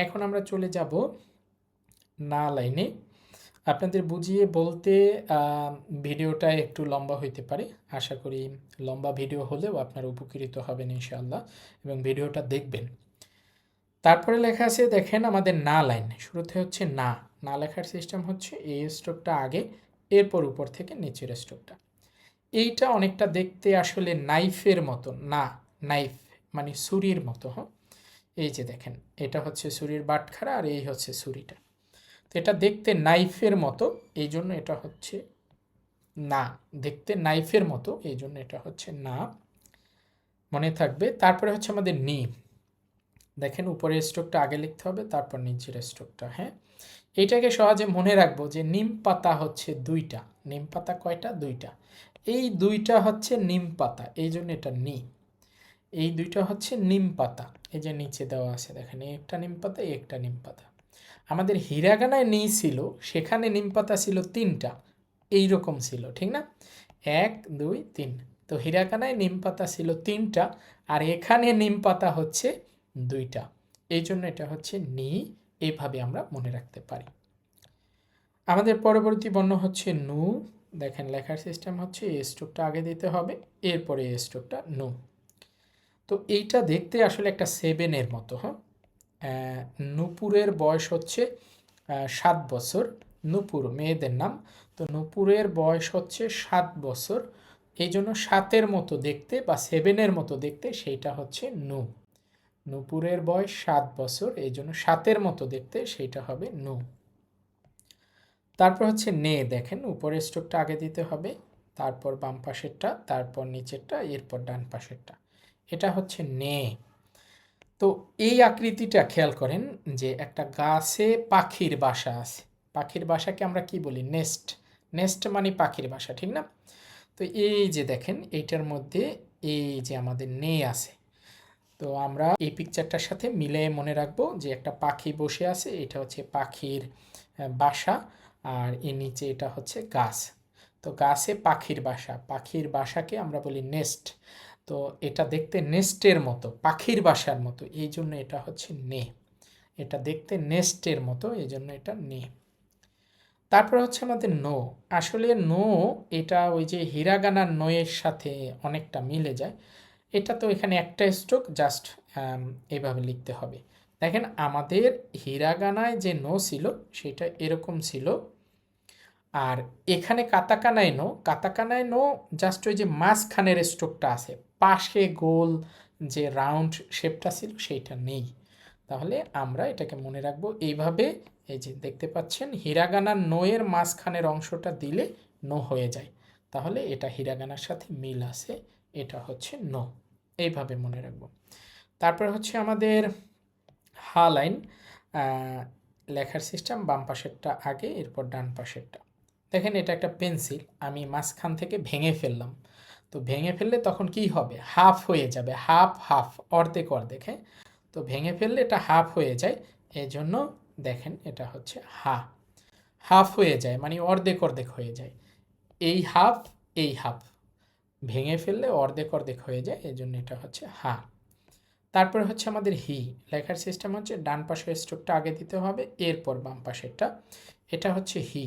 এখন আমরা চলে যাব না লাইনে। আপনাদের বুঝিয়ে বলতে ভিডিওটা একটু লম্বা হইতে পারে, আশা করি লম্বা ভিডিও হলেও আপনারা উপকৃত হবেন ইনশাআল্লাহ, এবং ভিডিওটা দেখবেন। তারপরে লেখা আছে দেখেন আমাদের না লাইন, শুরুতে হচ্ছে না। না লেখার সিস্টেম হচ্ছে এই স্ট্রোকটা আগে, এরপর উপর থেকে নিচের স্ট্রোকটা। এইটা অনেকটা দেখতে আসলে নাইফের মতো, না নাইফ মানে ছুরির মতো। হ্যাঁ, এই যে দেখেন এটা হচ্ছে ছুরির বাটখারা, আর এই হচ্ছে ছুরিটা। তো এটা দেখতে নাইফের মতো, এই জন্য এটা হচ্ছে না। দেখতে নাইফের মতো, এই জন্য এটা হচ্ছে না, মনে থাকবে। তারপরে হচ্ছে আমাদের নি। দেখেন উপরের স্ট্রোকটা আগে লিখতে হবে, তারপর নিচের স্ট্রোকটা। হ্যাঁ, এইটাকে সহজে মনে রাখবো যে নিম পাতা হচ্ছে দুইটা। নিম পাতা কয়টা? দুইটা। এই দুইটা হচ্ছে নিম পাতা, এই জন্য এটা নি। এই দুইটা হচ্ছে নিম পাতা, এই যে নিচে দেওয়া আছে দেখেন, এই একটা নিম পাতা, এই একটা নিম পাতা। আমাদের হিরাগানায় নি ছিল, সেখানে নিম পাতা ছিল তিনটা, এইরকম ছিল, ঠিক না? 1 2 3। তো হিরাগানায় নিম পাতা ছিল তিনটা, আর এখানে নিম পাতা হচ্ছে দুইটা, এই জন্য এটা হচ্ছে নি। এইভাবে আমরা মনে রাখতে পারি। আমাদের পরবর্তী বর্ণ হচ্ছে নু। দেখেন লেখার সিস্টেম হচ্ছে এই স্ট্রোকটা আগে দিতে হবে, এরপরে এই স্ট্রোকটা নু। তো এইটা দেখতে আসলে একটা 7-এর মতো। হ্যাঁ, নূপুরের বয়স হচ্ছে 7 বছর। নূপুর মেয়েদের নাম। তো নূপুরের বয়স হচ্ছে 7 বছর, এই জন্য 7-এর মতো দেখতে বা 7-এর মতো দেখতে, সেইটা হচ্ছে নু। নূপুরের বয়স 7 বছর, এই জন্য 7-এর মতো দেখতে, সেইটা হবে নু। তারপর হচ্ছে নে। দেখেন উপরের স্ট্রোকটা আগে দিতে হবে, তারপর বাম পাশেরটা, তারপর নিচেরটা, এরপর ডান পাশেরটা। এটা হচ্ছে নে। তো এই আকৃতিটা খেয়াল করেন যে একটা গাছে পাখির বাসা আছে। পাখির বাসাকে আমরা কি বলি? নেস্ট। নেস্ট মানে পাখির বাসা, ঠিক না? তো এই যে দেখেন এইটার মধ্যে এই যে আমাদের নে আছে। তো আমরা এই পিকচারটার সাথে মিলে মনে রাখবো যে একটা পাখি বসে আছে, এটা হচ্ছে পাখির বাসা, আর এর নিচে এটা হচ্ছে গাছ। তো গাছে পাখির বাসা, পাখির বাসাকে আমরা বলি নেস্ট। তো এটা দেখতে নেস্টের মতো, পাখির বাসার মতো, এই জন্য এটা হচ্ছে নে। এটা দেখতে নেস্টের মতো, এই জন্য এটা নে। তারপর হচ্ছে আমাদের নো। আসলে নো এটা ওই যে হিরাগানার নোয়ের সাথে অনেকটা মিলে যায়। এটা তো এখানে একটা স্ট্রোক, জাস্ট এইভাবে লিখতে হবে। দেখেন আমাদের হিরাগানায় যে নো ছিল সেটা এরকম ছিল, আর এখানে কাতাকানায় নো জাস্ট ওই যে মাঝখানের স্ট্রোকটা আছে, পাশে গোল যে রাউন্ড শেপটা ছিল সেইটা নেই। তাহলে আমরা এটাকে মনে রাখবো এইভাবে। এই যে দেখতে পাচ্ছেন হিরাগানার নোয়ের মাঝখানের অংশটা দিলে নো হয়ে যায়, তাহলে এটা হিরাগানার সাথে মিল আছে, এটা হচ্ছে নো। এইভাবে মনে রাখবো। তারপর হচ্ছে আমাদের হা লাইন। লেখার সিস্টেম বাম পাশেরটা আগে, এরপর ডান পাশেরটা। দেখেন এটা একটা পেন্সিল, আমি মাঝখান থেকে ভেঙে ফেললাম। তো ভেঙে ফেললে তখন কি হবে? হাফ হয়ে যাবে, হাফ হাফ, অর্ধেক অর্ধেক। হ্যাঁ, তো ভেঙে ফেললে এটা হাফ হয়ে যায়, এই জন্য দেখেন এটা হচ্ছে হা। হাফ হয়ে যায় মানে অর্ধেক অর্ধেক হয়ে যায়, এই হাফ এই হাফ, ভেঙে ফেললে অর্ধেক অর্ধেক হয়ে যায়, এই জন্য এটা হচ্ছে হা। তারপরে হচ্ছে আমাদের হি। লেখার সিস্টেম হচ্ছে ডান পাশের স্ট্রোকটা আগে দিতে হবে, এরপর বাম পাশেরটা। এটা হচ্ছে হি।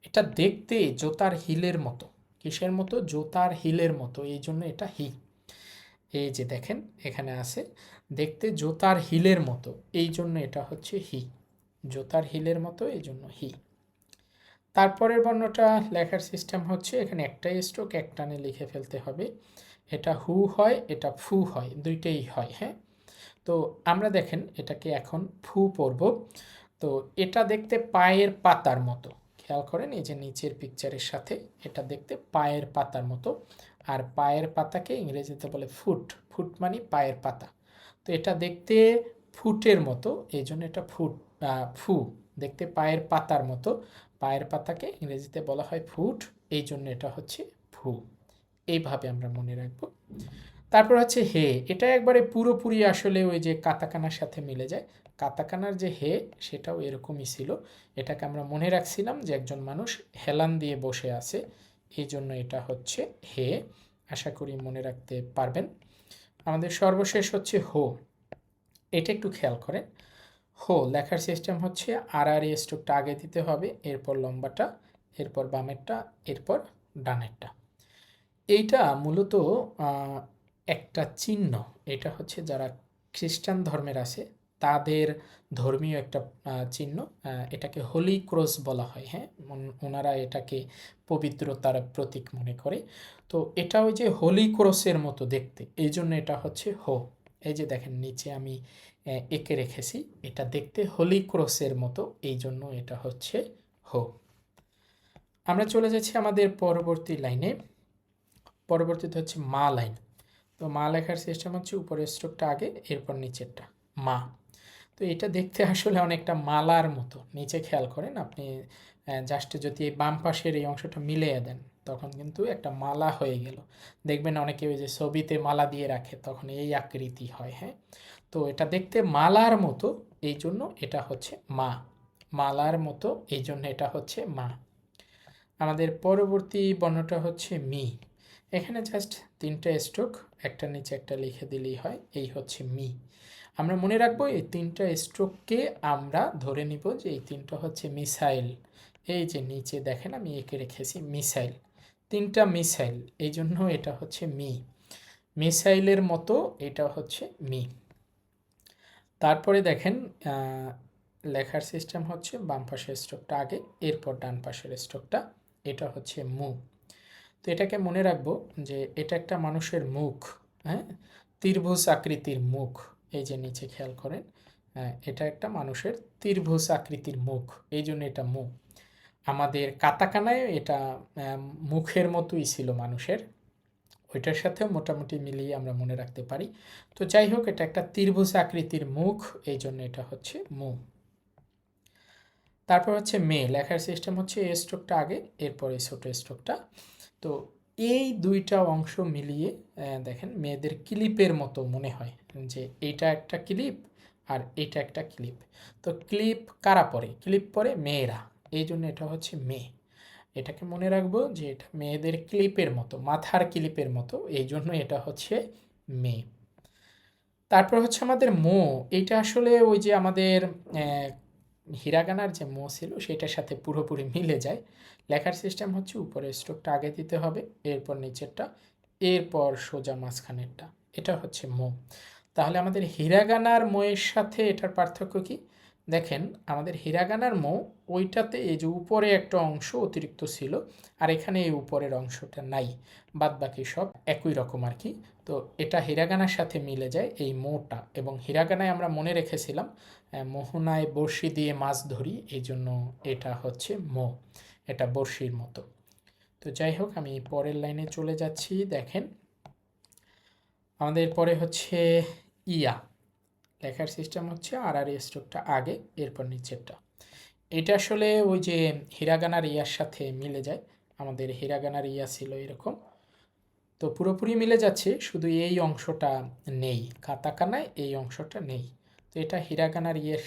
এটা দেখতে জোতার হিলের মতো। কিসের মতো? জোতার হিলের মতো, এই জন্য এটা হি। এই যে দেখেন এখানে আছে দেখতে জোতার হিলের মতো, এই জন্য এটা হচ্ছে হি। জুতার হিলের মতো, এই জন্য হি। তারপরের বর্ণটা লেখার সিস্টেম হচ্ছে এখানে একটাই স্ট্রোক, এক টানে লিখে ফেলতে হবে। এটা হু হয়, এটা ফু হয়, দুইটাই হয়। হ্যাঁ, তো আমরা দেখেন এটাকে এখন ফু পড়ব। তো এটা দেখতে পায়ের পাতার মতো, খেয়াল করেন এই যে নিচের পিকচারের সাথে এটা দেখতে পায়ের পাতার মতো। আর পায়ের পাতাকে ইংরেজিতে বলে ফুট, ফুট মানে পায়ের পাতা। তো এটা দেখতে ফুটের মতো, এই জন্য এটা ফু। দেখতে পায়ের পাতার মতো, পায়ের পাতাকে ইংরেজিতে বলা হয় ফুট, এই জন্য এটা হচ্ছে ফু। এইভাবে আমরা মনে রাখবো। তারপর হচ্ছে হে, এটা একবারে পুরোপুরি আসলে ওই যে কাতাকানার সাথে মিলে যায়। কাতাকানার যে হে সেটাও এরকমই ছিল। এটাকে আমরা মনে রাখছিলাম যে একজন মানুষ হেলান দিয়ে বসে আছে, এই জন্য এটা হচ্ছে হে। আশা করি মনে রাখতে পারবেন। আমাদের সর্বশেষ হচ্ছে হো। এটা একটু খেয়াল করেন। হো লেখার সিস্টেম হচ্ছে আর আর স্ট্রোকটা আগে দিতে হবে, এরপর লম্বাটা, এরপর বামেরটা, এরপর ডানেরটা। এইটা মূলত একটা চিহ্ন। এটা হচ্ছে যারা খ্রিস্টান ধর্মের আছে তাদের ধর্মীয় একটা চিহ্ন। এটাকে হোলি ক্রস বলা হয়। হ্যাঁ, ওনারা এটাকে পবিত্রতার প্রতীক মনে করে। তো এটা ওই যে হোলি ক্রসের মতো দেখতে, এই জন্য এটা হচ্ছে হো। এই যে দেখেন নিচে আমি এঁকে রেখেছি, এটা দেখতে হোলি ক্রসের মতো, এই জন্য এটা হচ্ছে হো। আমরা চলে যাচ্ছি আমাদের পরবর্তী লাইনে। পরবর্তীতে হচ্ছে মা লাইন। তো মা লেখার সিস্টেম হচ্ছে উপরের স্ট্রোকটা আগে, এরপর নিচেরটা মা। তো এটা দেখতে আসলে অনেকটা মালার মতো। নিচে খেয়াল করেন আপনি, জাস্ট যদি এই বাম পাশের এই অংশটা মিলিয়ে দেন তখন কিন্তু একটা মালা হয়ে গেল। দেখবেন অনেকে ওই যে ছবিতে মালা দিয়ে রাখে, তখন এই আকৃতি হয়। হ্যাঁ, তো এটা দেখতে মালার মতো, এই জন্য এটা হচ্ছে মা। মালার মতো, এই জন্য এটা হচ্ছে মা। আমাদের পরবর্তী বর্ণটা হচ্ছে মি। এখানে জাস্ট তিনটা স্ট্রোক, একটা নিচে একটা লিখে দিলেই হয়, এই হচ্ছে মি। আমরা মনে রাখবো এই তিনটা স্ট্রোককে আমরা ধরে নিব যে এই তিনটা হচ্ছে মিসাইল। এই যে নিচে দেখেন আমি এঁকে রেখেছি মিসাইল, তিনটা মিসাইল, এই জন্য এটা হচ্ছে মি। মিসাইলের মতো এটা হচ্ছে মি। তারপরে দেখেন লেখার সিস্টেম হচ্ছে বাম পাশের স্ট্রোকটা আগে, এরপর ডান পাশের স্ট্রোকটা, এটা হচ্ছে মু। তো এটাকে মনে রাখবো যে এটা একটা মানুষের মুখ। হ্যাঁ, ত্রিভুজ আকৃতির মুখ। এই যে নিচে খেয়াল করেন, এটা একটা মানুষের ত্রিভুজ আকৃতির মুখ, এই জন্য এটা মুখ। আমাদের কাতাকানায় এটা মুখের মতোই ছিল মানুষের, ওইটার সাথেও মোটামুটি মিলিয়ে আমরা মনে রাখতে পারি। তো যাই হোক, এটা একটা ত্রিভুজ আকৃতির মুখ, এই জন্য এটা হচ্ছে মুখ। তারপর হচ্ছে মে, লেখার সিস্টেম হচ্ছে এ স্ট্রোকটা আগে, এরপর এই ছোট স্ট্রোকটা। তো এই দুইটা অংশ মিলিয়ে দেখেন মেয়েদের ক্লিপের মতো মনে হয়, যে এইটা একটা ক্লিপ আর এইটা একটা ক্লিপ। তো ক্লিপ কারা পরে? ক্লিপ পরে মেয়েরা, এই জন্য এটা হচ্ছে মেয়ে। এটাকে মনে রাখবো যে এটা মেয়েদের ক্লিপের মতো, মাথার ক্লিপের মতো, এই জন্য এটা হচ্ছে মেয়ে। তারপর হচ্ছে আমাদের মো। এইটা আসলে ওই যে আমাদের হিরাগানার যে মো ছিল সেটার সাথে পুরোপুরি মিলে যায়। লেখার সিস্টেম হচ্ছে উপরের স্ট্রোকটা আগে দিতে হবে, এরপর নিচেরটা, এরপর সোজা মাঝখানেরটা, এটা হচ্ছে মো। তাহলে আমাদের হিরাগানার মোয়ের সাথে এটার পার্থক্য কি? দেখেন আমাদের হিরাগানার মো, ওইটাতে এই যে উপরে একটা অংশ অতিরিক্ত ছিল, আর এখানে এই উপরের অংশটা নাই, বাদ বাকি সব একই রকম আর কি। তো এটা হিরাগানার সাথে মিলে যায় এই মোটা, এবং হিরাগানায় আমরা মনে রেখেছিলাম মোহনায় বড়শি দিয়ে মাছ ধরি, এই জন্য এটা হচ্ছে মো, এটা বড়শির মতো। তো যাই হোক, আমি পরের লাইনে চলে যাচ্ছি। দেখেন আমাদের পরে হচ্ছে ইয়া। লেখার সিস্টেম হচ্ছে আর আর স্ট্রোকটা আগে, এরপর নিচেরটা। এটা আসলে ওই যে হিরাগানার ইয়ার সাথে মিলে যায়। আমাদের হিরাগানার ইয়া ছিল এরকম, তো পুরোপুরি মিলে যাচ্ছে, শুধু এই অংশটা নেই, কাতাকানায় এই অংশটা নেই। তো এটা হিরাগানার ইয়ার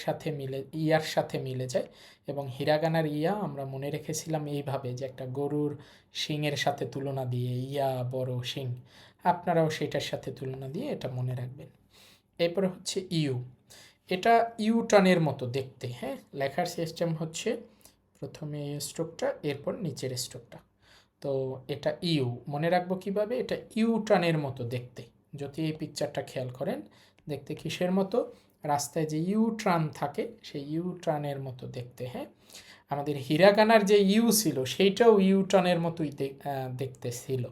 সাথে মিলে যায়। এবং হিরাগানার ইয়া আমরা মনে রেখেছিলাম এইভাবে, যে একটা গরুর শিংয়ের সাথে তুলনা দিয়ে, ইয়া বড় শিং, আপনারাও সেটার সাথে তুলনা দিয়ে এটা মনে রাখবেন। এরপরে হচ্ছে ইউ। এটা ইউ টানের মতো দেখতে। হ্যাঁ, লেখার সিস্টেম হচ্ছে প্রথমে স্ট্রোকটা, এরপর নিচের স্ট্রোকটা। তো এটা ইউ মনে রাখবো কিভাবে? এটা ইউ টানের মতো দেখতে। যদি এই পিকচারটা খেয়াল করেন, দেখতে কিসের মতো? রাস্তায় যে ইউ টার্ন থাকে সেই ইউ টার্নের মতো দেখতে। হ্যাঁ, আমাদের হিরাগানার যে ইউ ছিল সেইটাও ইউ টার্নের মতোই দেখতে ছিল।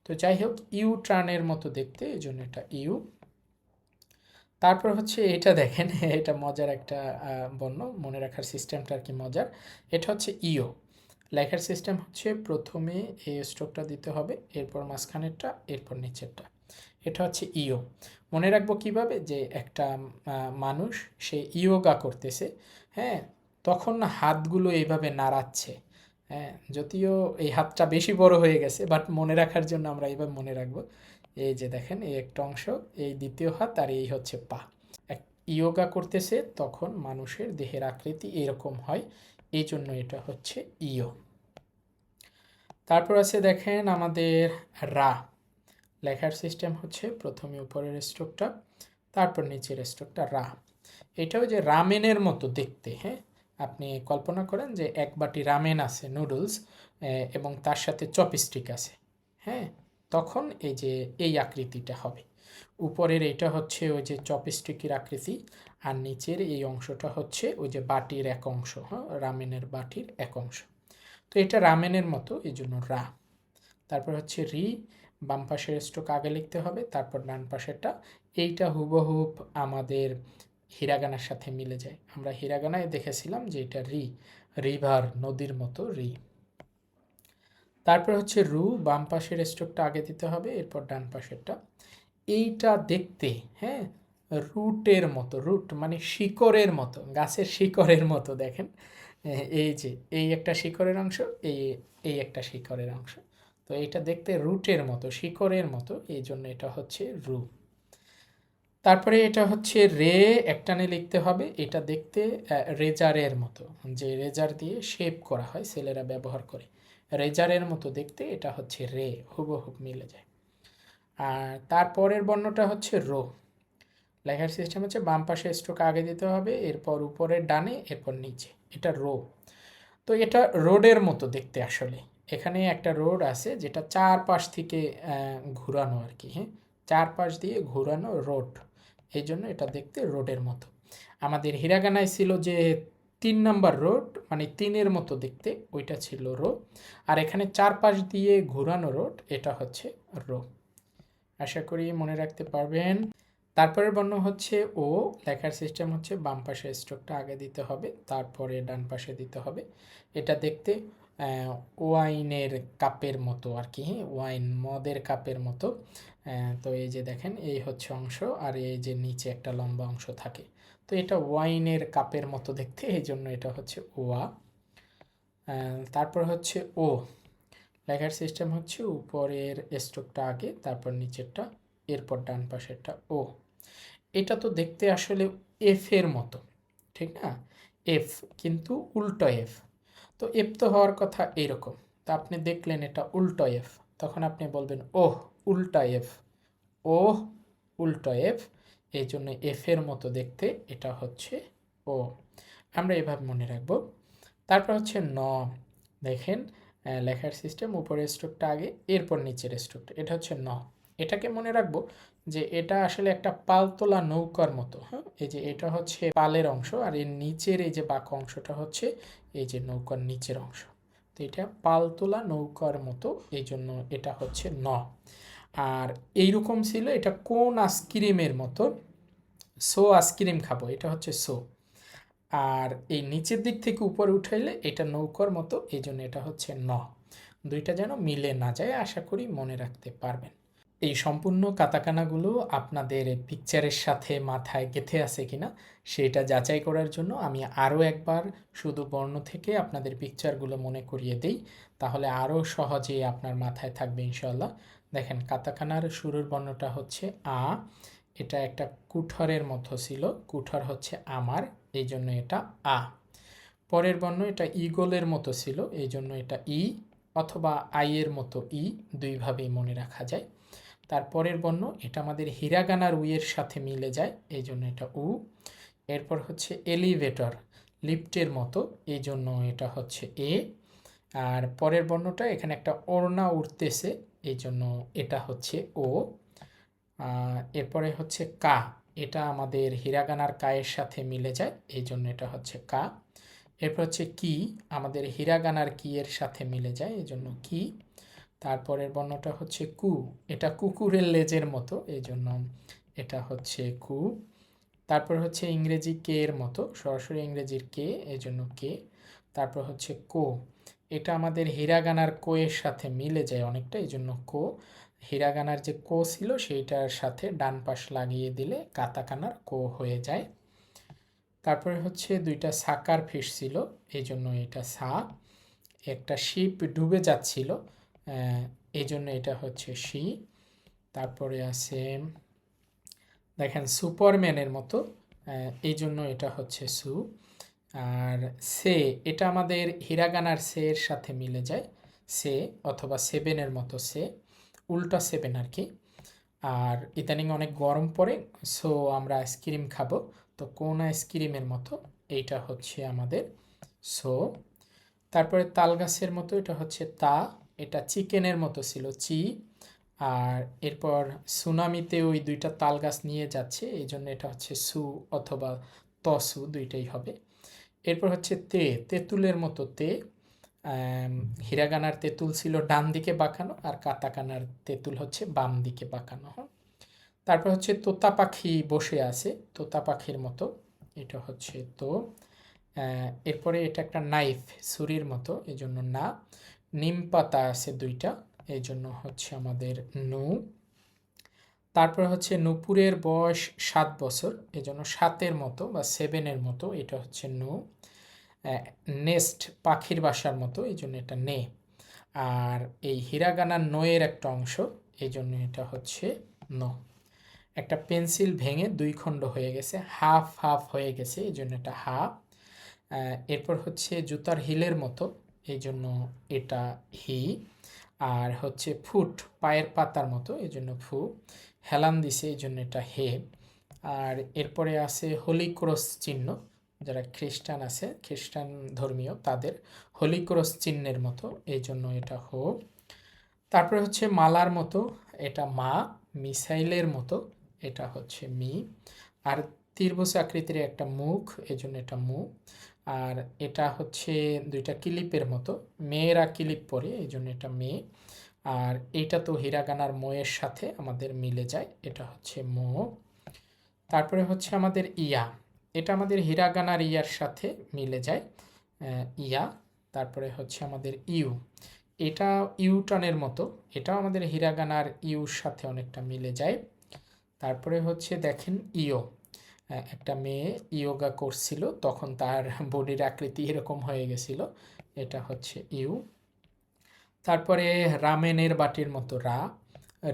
তো যাই হোক, ইউ টার্নের মতো দেখতে, এই জন্য এটা ইউ। তারপর হচ্ছে এটা দেখেন, এটা মজার একটা বর্ণ, মনে রাখার সিস্টেমটা আর কি মজার। এটা হচ্ছে ইও। লেখার সিস্টেম হচ্ছে প্রথমে এই স্ট্রোকটা দিতে হবে, এরপর মাঝখানেরটা, এরপর নিচেরটা। এটা হচ্ছে ইও। মনে রাখবো কিভাবে, যে একটা মানুষ সে ইয়োগা করতেছে, হ্যাঁ, তখন না হাতগুলো এইভাবে নাড়াচ্ছে। হ্যাঁ, যদিও এই হাতটা বেশি বড় হয়ে গেছে, বাট মনে রাখার জন্য আমরা এইভাবে মনে রাখবো। এই যে দেখেন, এই একটা অংশ, এই দ্বিতীয় হাত, আর এই হচ্ছে পা। ইয়োগা করতেছে তখন মানুষের দেহের আকৃতি এরকম হয়, এই জন্য এটা হচ্ছে ইও। তারপর আছে দেখেন আমাদের রা। লেখার সিস্টেম হচ্ছে প্রথমে উপরের স্ট্রোকটা, তারপর নিচের স্ট্রোকটা, রা। এটাও যে রামেনের মতো দেখতে। হ্যাঁ, আপনি কল্পনা করেন যে এক বাটি রামেন আছে, নুডলস, এবং তার সাথে চপস্টিক আছে। হ্যাঁ, তখন এই যে এই আকৃতিটা হবে। উপরের এইটা হচ্ছে ওই যে চপস্টিকের আকৃতি, আর নিচের এই অংশটা হচ্ছে ওই যে বাটির এক অংশ। হ্যাঁ, রামেনের বাটির এক অংশ। তো এটা রামেনের মতো, এই জন্য রা। তারপর হচ্ছে রি। বাম পাশের স্ট্রোক আগে লিখতে হবে, তারপর ডান পাশেরটা। এইটা হুবহুব আমাদের হিরাগানার সাথে মিলে যায়। আমরা হিরাগানায় দেখেছিলাম যে এটা রি, রিভার, নদীর মতো রি। তারপর হচ্ছে রু। বাম পাশের স্ট্রোকটা আগে দিতে হবে, এরপর ডান পাশেরটা। এইটা দেখতে, হ্যাঁ, রুটের মতো, রুট মানে শিকড়ের মতো, গাছের শিকড়ের মতো। দেখেন, এই যে এই একটা শিকড়ের অংশ, এই এই একটা শিকড়ের অংশ। তো এটা দেখতে রুটের মতো, শিকড়ের মতো, এই জন্য এটা হচ্ছে রু। তারপরে এটা হচ্ছে রে, একটানে লিখতে হবে। এটা দেখতে রেজারের মতো, যে রেজার দিয়ে শেপ করা হয়, ছেলেরা ব্যবহার করে, রেজারের মতো দেখতে, এটা হচ্ছে রে, হুবহুব মিলে যায়। আর তারপরের বর্ণটা হচ্ছে রো। লেখার সিস্টেম হচ্ছে বাম পাশে স্ট্রোক আগে দিতে হবে, এরপর উপরের ডানে, এরপর নিচে, এটা রো। তো এটা রোডের মতো দেখতে আসলে। এখানে একটা রোড আছে যেটা চারপাশ থেকে ঘুরানো আর কি। হ্যাঁ, চারপাশ দিয়ে ঘুরানো রোড, এই জন্য এটা দেখতে রোডের মতো। আমাদের হিরাগানায় ছিল যে 3 নম্বর রোড, মানে 3-এর মতো দেখতে, ওইটা ছিল রো। আর এখানে চারপাশ দিয়ে ঘুরানো রোড, এটা হচ্ছে রো। আশা করি মনে রাখতে পারবেন। তারপরের বর্ণ হচ্ছে ও। লেখার সিস্টেম হচ্ছে বাম পাশে স্ট্রোকটা আগে দিতে হবে, তারপরে ডান পাশে দিতে হবে। এটা দেখতে ওয়াইনের কাপের মতো আর কি। হ্যাঁ, ওয়াইন, মদের কাপের মতো। তো এই যে দেখেন, এই হচ্ছে অংশ, আর এই যে নিচে একটা লম্বা অংশ থাকে। তো এটা ওয়াইনের কাপের মতো দেখতে, এই জন্য এটা হচ্ছে ওয়া। তারপর হচ্ছে ও। লেখার সিস্টেম হচ্ছে উপরের স্ট্রোকটা আগে, তারপর নিচেরটা, এরপর ডান পাশেরটা, ও। এটা তো দেখতে আসলে এফ এর মতো, ঠিক না? এফ, কিন্তু উল্টো এফ। তো এফ তো হওয়ার কথা এরকম, তা আপনি দেখলেন এটা উল্টো এফ, তখন আপনি বলবেন ওহ, উল্টা এফ, ওহ, উল্টো এফ, এই জন্য এফ এর মতো দেখতে, এটা হচ্ছে ও। আমরা এভাবে মনে রাখবো। তারপর হচ্ছে ন। দেখেন, লেখার সিস্টেম উপরের স্ট্রোকটা আগে, এরপর নিচের স্ট্রোকটা, এটা হচ্ছে ন। এটাকে মনে রাখবো যে এটা আসলে একটা পালতোলা নৌকার মতো। হ্যাঁ, এই যে এটা হচ্ছে পালের অংশ, আর এর নিচের এই যে বাঁকা অংশটা হচ্ছে এই যে নৌকার নিচের অংশ। তো এটা পালতোলা নৌকার মতো, এই জন্য এটা হচ্ছে ন। আর এইরকম ছিল, এটা কোন আইসক্রিমের মতো, সো আইসক্রিম খাবো, এটা হচ্ছে সো। আর এই নিচের দিক থেকে উপরে উঠাইলে এটা নৌকার মতো, এই জন্য এটা হচ্ছে ন। দুইটা যেন মিলে না যায়, আশা করি মনে রাখতে পারবেন। এই সম্পূর্ণ কাতাকানাগুলো আপনাদের পিকচারের সাথে মাথায় গেঁথে আছে কিনা সেটা যাচাই করার জন্য আমি আরও একবার শুধু বর্ণ থেকে আপনাদের পিকচারগুলো মনে করিয়ে দিই, তাহলে আরও সহজে আপনার মাথায় থাকবে ইনশাল্লাহ। দেখেন, কাতাকানার শুরুর বর্ণটা হচ্ছে আ। এটা একটা কুঠরের মতো ছিল, কুঠর হচ্ছে আমার, এই জন্য এটা আ। পরের বর্ণ এটা ইগলের মতো ছিল, এই জন্য এটা ই, অথবা আইয়ের মতো ই, দুইভাবেই মনে রাখা যায়। তারপরের বর্ণ এটা আমাদের হিরাগানার উইয়ের সাথে মিলে যায়, এই জন্য এটা উ। এরপর হচ্ছে এলিভেটর, লিফটের মতো, এই জন্য এটা হচ্ছে এ। আর পরের বর্ণটা এখানে একটা ওড়না উঠতেছে, এই জন্য এটা হচ্ছে ও। এরপরে হচ্ছে কা। এটা আমাদের হিরাগানার কায়ের সাথে মিলে যায়, এই জন্য এটা হচ্ছে কা। এরপর হচ্ছে কি, আমাদের হিরাগানার কি এর সাথে মিলে যায়, এই জন্য কি। তারপরের বর্ণটা হচ্ছে কু, এটা কুকুরের লেজের মতো, এই জন্য এটা হচ্ছে কু। তারপর হচ্ছে ইংরেজি কে এর মতো, সরাসরি ইংরেজির কে, এই জন্য কে। তারপর হচ্ছে কো, এটা আমাদের হিরাগানার কো এর সাথে মিলে যায় অনেকটা, এই জন্য কো। হিরাগানার যে কো ছিল সেইটার সাথে ডান পাশ লাগিয়ে দিলে কাতাকানার কো হয়ে যায়। তারপরে হচ্ছে দুইটা সাকার ফিশ ছিল, এই জন্য এটা সা। একটা শিপ ডুবে যাচ্ছিল, এই জন্য এটা হচ্ছে শি। তারপরে আছে দেখেন সুপারম্যানের মতো, এই জন্য এটা হচ্ছে সু। আর সে, এটা আমাদের হিরাগানার সে এর সাথে মিলে যায়, সে অথবা সেভেনের মতো সে, উল্টা সেভেন আর কি। আর ইদানিং অনেক গরম পড়ে, সো আমরা আইসক্রিম খাবো, তো কোন আইসক্রিমের মতো, এইটা হচ্ছে আমাদের সো। তারপরে তাল গাছের মতো, এটা হচ্ছে তা। এটা চিকেনের মতো ছিল, চি। আর এরপর সুনামিতে ওই দুইটা তাল গাছ নিয়ে যাচ্ছে, এই জন্য এটা হচ্ছে সু অথবা তসু, দুইটাই হবে। এরপর হচ্ছে তে, তেঁতুলের মতো তে। হিরাগানার তেঁতুল ছিল ডান দিকে বাঁকানো, আর কাতাকানার তেঁতুল হচ্ছে বাম দিকে বাঁকানো। তারপর হচ্ছে তোতা পাখি বসে আছে, তোতা পাখির মতো, এটা হচ্ছে তো। এরপরে এটা একটা নাইফ, ছুরির মতো, এই জন্য না। নিম পাতা আছে দুইটা, এই জন্য হচ্ছে আমাদের নু। তারপর হচ্ছে নূপুরের বয়স 7 বছর, এই জন্য সাতের মতো বা সেভেনের মতো, এটা হচ্ছে নু। নেস্ট, পাখির বাসার মতো, এই জন্য এটা নে। আর এই হিরাগানার নয়ের একটা অংশ, এই জন্য এটা হচ্ছে ন। একটা পেন্সিল ভেঙে 2 খণ্ড হয়ে গেছে, হাফ হাফ হয়ে গেছে, এই জন্য এটা হা। এরপর হচ্ছে জুতার হিলের মতো, এই জন্য এটা হি। আর হচ্ছে ফুট, পায়ের পাতার মতো, এই জন্য ফু। হেলান দিছে, এই জন্য এটা হে। আর এরপরে আছে হোলি ক্রস চিহ্ন, যারা খ্রিস্টান আছে, খ্রিস্টান ধর্মীয়, তাদের হোলি ক্রস চিহ্নের মতো, এই জন্য এটা হো। তারপরে হচ্ছে মালার মতো, এটা মা। মিসাইলের মতো, এটা হচ্ছে মি। আর ত্রিভুজ আকৃতির একটা মুখ, এই জন্য এটা মু। আর এটা হচ্ছে দুইটা ক্লিপের মতো, মেয়েরা ক্লিপ পরে, এই জন্য এটা মেয়ে। আর এইটা তো হিরাগানার মোয়ের সাথে আমাদের মিলে যায়, এটা হচ্ছে মো। তারপরে হচ্ছে আমাদের ইয়া, এটা আমাদের হিরাগানার ইয়ার সাথে মিলে যায়, ইয়া। তারপরে হচ্ছে আমাদের ইউ, এটা ইউটানের মতো, এটাও আমাদের হিরাগানার ইউর সাথে অনেকটা মিলে যায়। তারপরে হচ্ছে দেখেন ইও, একটা মেয়ে ইয়োগা করছিল, তখন তার বডির আকৃতি এরকম হয়ে গেছিল, এটা হচ্ছে ইউ। তারপরে রামেনের বাটির মতো রা।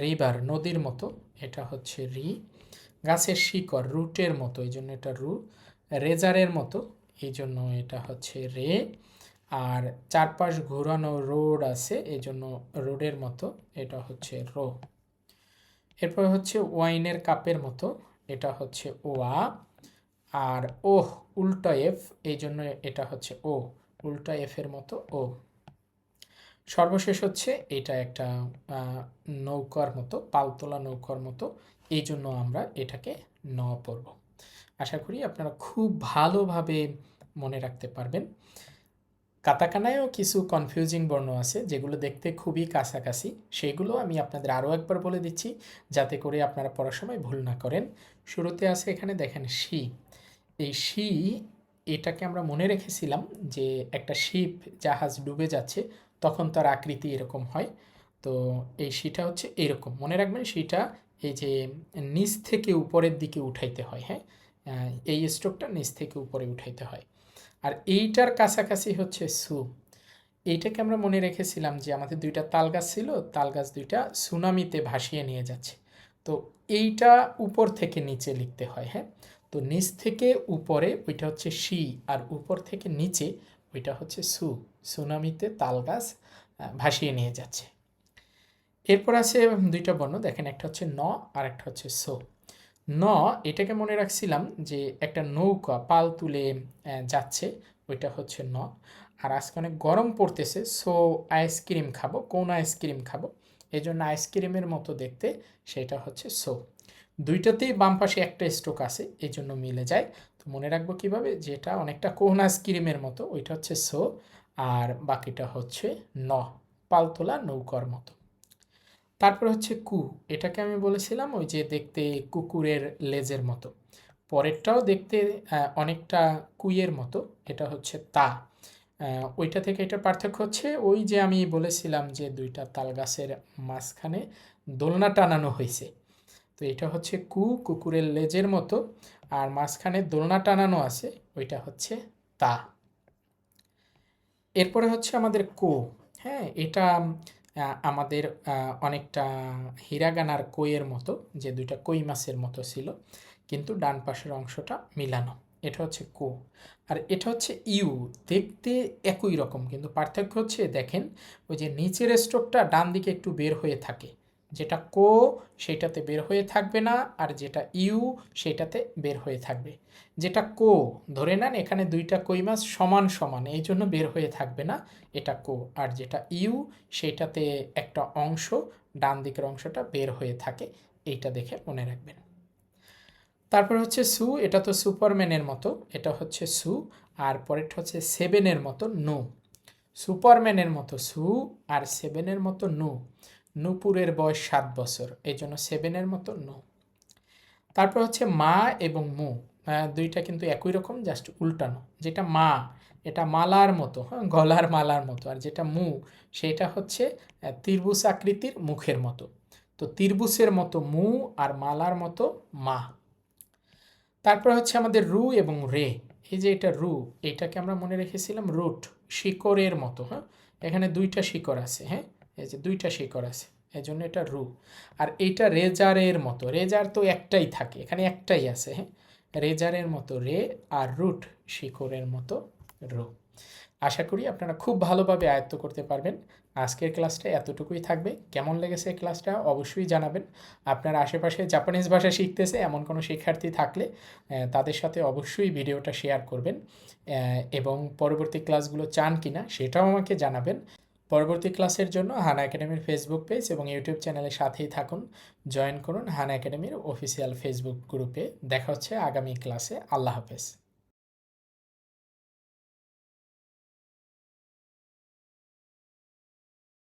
রিভার, নদীর মতো, এটা হচ্ছে রি। গাছের শিকড়, রুটের মতো, এই জন্য এটা রু। রেজারের মতো, এই জন্য এটা হচ্ছে রে। আর চারপাশ ঘোরানো রোড আছে, এই জন্য রোডের মতো, এটা হচ্ছে রো। এরপর হচ্ছে ওয়াইনের কাপের মতো, এটা হচ্ছে ওয়া। আর ওহ, উল্টা এফ, এই জন্য এটা হচ্ছে ও, উল্টা এফের মতো ও। সর্বশেষ হচ্ছে এটা একটা নৌকার মতো, পালতোলা নৌকার মতো, এই জন্য আমরা এটাকে ন পড়ব। আশা করি আপনারা খুব ভালোভাবে মনে রাখতে পারবেন। কাতাকানায়ও কিছু কনফিউজিং বর্ণ আছে যেগুলো দেখতে খুবই কাছাকাছি, সেগুলো আমি আপনাদের আরও একবার বলে দিচ্ছি যাতে করে আপনারা পড়ার সময় ভুল না করেন। শুরুতে আছে এখানে দেখেন শি, এই শি, এটাকে আমরা মনে রেখেছিলাম যে একটা শিপ জাহাজ ডুবে যাচ্ছে তখন তার আকৃতি এরকম হয়, তো এই শিটা হচ্ছে এরকম, মনে রাখবেন শিটা এই যে নিচ থেকে উপরের দিকে উঠাইতে হয়, হ্যাঁ, এই স্ট্রোকটা নিচ থেকে উপরে উঠাইতে হয়। আর এইটার কাছাকাছি হচ্ছে সু, এইটাকে আমরা মনে রেখেছিলাম যে আমাদের দুইটা তাল গাছ ছিল, তাল গাছ দুইটা সুনামিতে ভাসিয়ে নিয়ে যাচ্ছে, তো এইটা উপর থেকে নিচে লিখতে হয়, হ্যাঁ, তো নিচ থেকে উপরে ওইটা হচ্ছে শি, আর উপর থেকে নিচে ওইটা হচ্ছে সু, সুনামিতে তাল গাছ ভাসিয়ে নিয়ে যাচ্ছে। এরপর আছে দুইটা বর্ণ, দেখেন একটা হচ্ছে ন আর একটা হচ্ছে সো। ন, এটাকে মনে রাখছিলাম যে একটা নৌকা পাল তুলে যাচ্ছে, ওইটা হচ্ছে ন। আর আজকে অনেক গরম পড়তেছে, সো আইসক্রিম খাবো, কোন আইসক্রিম খাবো, এই জন্য আইসক্রিমের মতো দেখতে, সেটা হচ্ছে সো। দুইটাতেই বাম পাশে একটা স্ট্রোক আছে, এই জন্য মিলে যায়। তো মনে রাখবো কিভাবে, যেটা অনেকটা কোন আইসক্রিমের মতো ওইটা হচ্ছে সো, আর বাকিটা হচ্ছে ন, পালতোলা নৌকার মতো। তারপর হচ্ছে কু, এটাকে আমি বলেছিলাম ওই যে দেখতে কুকুরের লেজের মতো। পরেরটাও দেখতে অনেকটা কুইয়ের মতো, এটা হচ্ছে তা। ওইটা থেকে এটার পার্থক্য হচ্ছে ওই যে আমি বলেছিলাম যে দুইটা তাল গাছের মাঝখানে দোলনা টানানো হয়েছে, তো এটা হচ্ছে কু, কুকুরের লেজের মতো, আর মাঝখানে দোলনা টানানো আছে, ওইটা হচ্ছে তা। এরপরে হচ্ছে আমাদের কো। হ্যাঁ, এটা আমাদের অনেকটা হিরাগানার কোয়ের মতো, যে দুইটা কই মাছের মতো ছিল, কিন্তু ডান পাশের অংশটা মিলানো, এটা হচ্ছে কো। আর এটা হচ্ছে ইউ, দেখতে একই রকম, কিন্তু পার্থক্য হচ্ছে দেখেন ওই যে নিচের স্ট্রোকটা ডান দিকে একটু বের হয়ে থাকে, যেটা কো সেটাতে বের হয়ে থাকবে না, আর যেটা ইউ সেটাতে বের হয়ে থাকবে। যেটা কো, ধরে নেন এখানে দুইটা কই মাছ সমান সমান, এই জন্য বের হয়ে থাকবে না, এটা কো। আর যেটা ইউ সেটাতে একটা অংশ, ডান দিকের অংশটা বের হয়ে থাকে, এইটা দেখে মনে রাখবেন। তারপর হচ্ছে সু, এটা তো সুপারম্যানের মতো, এটা হচ্ছে সু। আর পরেরটা হচ্ছে সেভেনের মতো নু। সুপারম্যানের মতো সু, আর সেভেনের মতো নু। নূপুরের বয়স 7 বছর, এই জন্য সেভেনের মতো নু। তারপর হচ্ছে মা এবং মু, দুইটা কিন্তু একই রকম, জাস্ট উল্টানো। যেটা মা এটা মালার মতো, হ্যাঁ, গলার মালার মতো। আর যেটা মু সেটা হচ্ছে ত্রিভুজ আকৃতির মুখের মতো। তো ত্রিভুজের মতো মু, আর মালার মতো মা। তারপর হচ্ছে আমাদের রু এবং রে। এই যে এটা রু, এটাকে আমরা মনে রেখেছিলাম রুট, শিকড়ের মতো। হ্যাঁ, এখানে দুইটা শিকড় আছে, হ্যাঁ, এই যে দুইটা শিকড় আছে, এই জন্য এটা রু। আর এইটা রেজারের মতো, রেজার তো একটাই থাকে, এখানে একটাই আছে, হ্যাঁ, রেজারের মতো রে, আর রুট শিকড়ের মতো রু। আশা করি আপনারা খুব ভালোভাবে আয়ত্ত করতে পারবেন। আজকের ক্লাসটা এতটুকুই থাকবে। কেমন লেগেছে ক্লাসটা অবশ্যই জানাবেন। আপনার আশেপাশে জাপানিজ ভাষা শিখতেছে এমন কোনো শিক্ষার্থী থাকলে তাদের সাথে অবশ্যই ভিডিওটা শেয়ার করবেন, এবং পরবর্তী ক্লাসগুলো চান কিনা সেটাও আমাকে জানাবেন। পরবর্তী ক্লাসের জন্য হানা একাডেমির ফেসবুক পেজ এবং ইউটিউব চ্যানেলের সাথেই থাকুন, জয়েন করুন হানা একাডেমির অফিসিয়াল ফেসবুক গ্রুপে। দেখা হচ্ছে আগামী ক্লাসে। আল্লাহ হাফেজ।